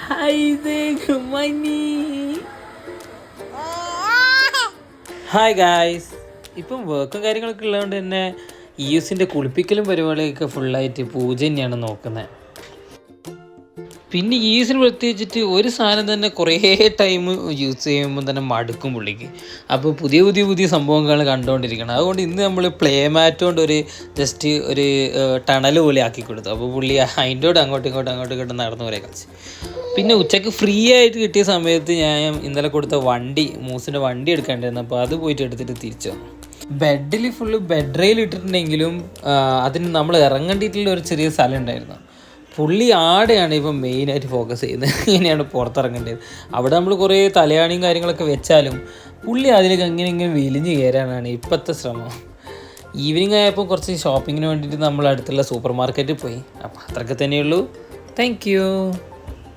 Isaac, money. Hi guys, ഇപ്പം വർക്കും കാര്യങ്ങളൊക്കെ ഉള്ളതുകൊണ്ട് തന്നെ യൂസിൻ്റെ കുളിപ്പിക്കലും പരിപാടിയൊക്കെ ഫുള്ളായിട്ട് പൂജ തന്നെയാണ് നോക്കുന്നത്. പിന്നെ യൂസിന് പ്രത്യേകിച്ചിട്ട് ഒരു സാധനം തന്നെ കുറേ ടൈം യൂസ് ചെയ്യുമ്പോൾ തന്നെ മടുക്കും പുള്ളിക്ക്. അപ്പോൾ പുതിയ സംഭവങ്ങൾ കണ്ടുകൊണ്ടിരിക്കണം. അതുകൊണ്ട് ഇന്ന് നമ്മൾ പ്ലേ മാറ്റ് കൊണ്ട് ജസ്റ്റ് ഒരു ടണൽ പോലെ ആക്കി കൊടുത്തു. അപ്പോൾ പുള്ളി അതിൻ്റെ അങ്ങോട്ടും ഇങ്ങോട്ടും നടന്നു പോരെ കളിച്ച്. പിന്നെ ഉച്ചയ്ക്ക് ഫ്രീ ആയിട്ട് കിട്ടിയ സമയത്ത് ഞാൻ ഇന്നലെ കൊടുത്ത മൂസിൻ്റെ വണ്ടി എടുക്കേണ്ടിരുന്നു. അപ്പോൾ അത് പോയിട്ട് എടുത്തിട്ട് തിരിച്ചു വന്നു. ബെഡിൽ ഫുള്ള് ബെഡ് റെയിൽ ഇട്ടിട്ടുണ്ടെങ്കിലും അതിന് നമ്മൾ ഇറങ്ങേണ്ടിയിട്ടുള്ള ഒരു ചെറിയ സ്ഥലം ഉണ്ടായിരുന്നു. പുള്ളി ആടെയാണ് ഇപ്പം മെയിനായിട്ട് ഫോക്കസ് ചെയ്യുന്നത്. ഇങ്ങനെയാണ് പുറത്തിറങ്ങേണ്ടത്. അവിടെ നമ്മൾ കുറേ തലയാണിയും കാര്യങ്ങളൊക്കെ വെച്ചാലും പുള്ളി അതിലേക്ക് എങ്ങനെ വലിഞ്ഞ് കയറാനാണ് ഇപ്പോഴത്തെ ശ്രമം. ഈവനിങ് ആയപ്പോൾ കുറച്ച് ഷോപ്പിങ്ങിന് വേണ്ടിയിട്ട് നമ്മൾ അടുത്തുള്ള സൂപ്പർ മാർക്കറ്റിൽ പോയി. അപ്പോൾ അത്രയൊക്കെ തന്നെയുള്ളൂ. Thank U.